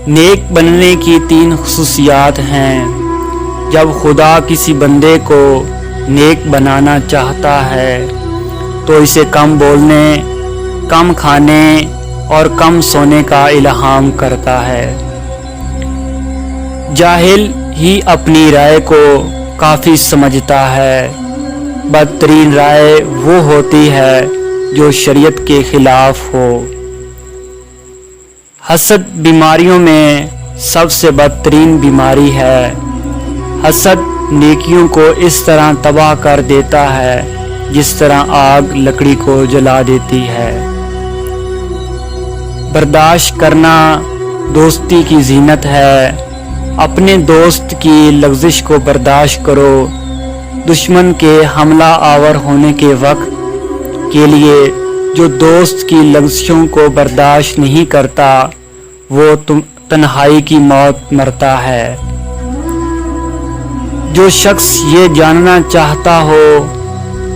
نیک بننے کی 3 خصوصیات ہیں۔ جب خدا کسی بندے کو نیک بنانا چاہتا ہے تو اسے کم بولنے، کم کھانے اور کم سونے کا الہام کرتا ہے۔ جاہل ہی اپنی رائے کو کافی سمجھتا ہے۔ بدترین رائے وہ ہوتی ہے جو شریعت کے خلاف ہو۔ حسد بیماریوں میں سب سے بدترین بیماری ہے۔ حسد نیکیوں کو اس طرح تباہ کر دیتا ہے جس طرح آگ لکڑی کو جلا دیتی ہے۔ برداشت کرنا دوستی کی زینت ہے۔ اپنے دوست کی لغزش کو برداشت کرو۔ دشمن کے حملہ آور ہونے کے وقت کے لیے جو دوست کی لغزشوں کو برداشت نہیں کرتا وہ تنہائی کی موت مرتا ہے۔ جو شخص یہ جاننا چاہتا ہو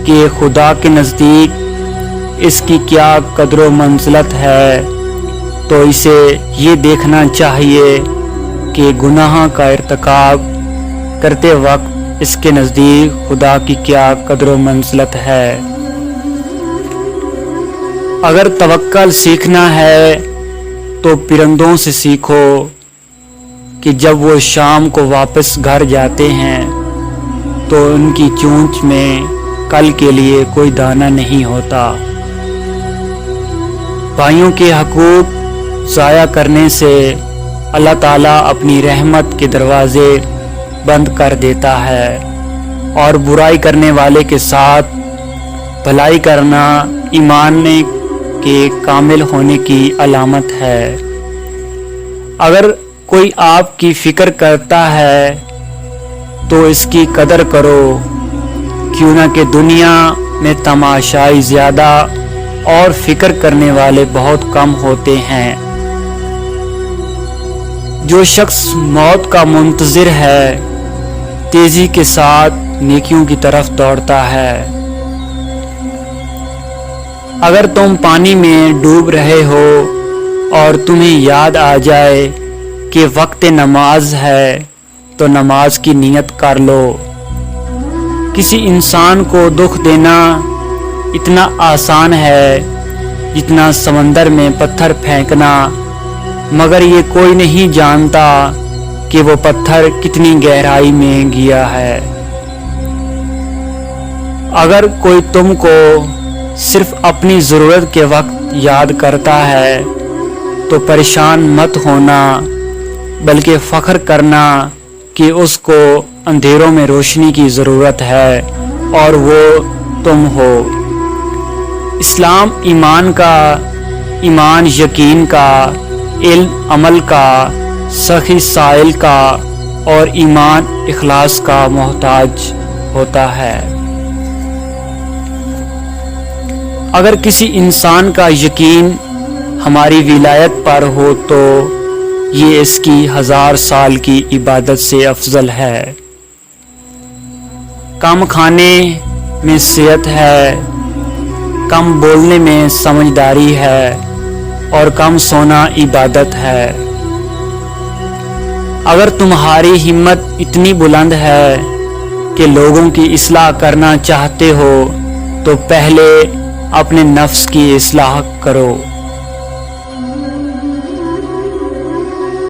کہ خدا کے نزدیک اس کی کیا قدر و منزلت ہے تو اسے یہ دیکھنا چاہیے کہ گناہ کا ارتکاب کرتے وقت اس کے نزدیک خدا کی کیا قدر و منزلت ہے۔ اگر توکل سیکھنا ہے تو پرندوں سے سیکھو کہ جب وہ شام کو واپس گھر جاتے ہیں تو ان کی چونچ میں کل کے لیے کوئی دانہ نہیں ہوتا۔ بھائیوں کے حقوق ضائع کرنے سے اللہ تعالیٰ اپنی رحمت کے دروازے بند کر دیتا ہے، اور برائی کرنے والے کے ساتھ بھلائی کرنا ایمان کے کامل ہونے کی علامت ہے۔ اگر کوئی آپ کی فکر کرتا ہے تو اس کی قدر کرو، کیوں نہ کہ دنیا میں تماشائی زیادہ اور فکر کرنے والے بہت کم ہوتے ہیں۔ جو شخص موت کا منتظر ہے تیزی کے ساتھ نیکیوں کی طرف دوڑتا ہے۔ اگر تم پانی میں ڈوب رہے ہو اور تمہیں یاد آ جائے کہ وقت نماز ہے تو نماز کی نیت کر لو۔ کسی انسان کو دکھ دینا اتنا آسان ہے جتنا سمندر میں پتھر پھینکنا، مگر یہ کوئی نہیں جانتا کہ وہ پتھر کتنی گہرائی میں گیا ہے۔ اگر کوئی تم کو صرف اپنی ضرورت کے وقت یاد کرتا ہے تو پریشان مت ہونا، بلکہ فخر کرنا کہ اس کو اندھیروں میں روشنی کی ضرورت ہے اور وہ تم ہو۔ اسلام ایمان کا، ایمان یقین کا، علم عمل کا، سخی سائل کا اور ایمان اخلاص کا محتاج ہوتا ہے۔ اگر کسی انسان کا یقین ہماری ولایت پر ہو تو یہ اس کی 1000 سال کی عبادت سے افضل ہے۔ کم کھانے میں صحت ہے، کم بولنے میں سمجھداری ہے اور کم سونا عبادت ہے۔ اگر تمہاری ہمت اتنی بلند ہے کہ لوگوں کی اصلاح کرنا چاہتے ہو تو پہلے اپنے نفس کی اصلاح کرو۔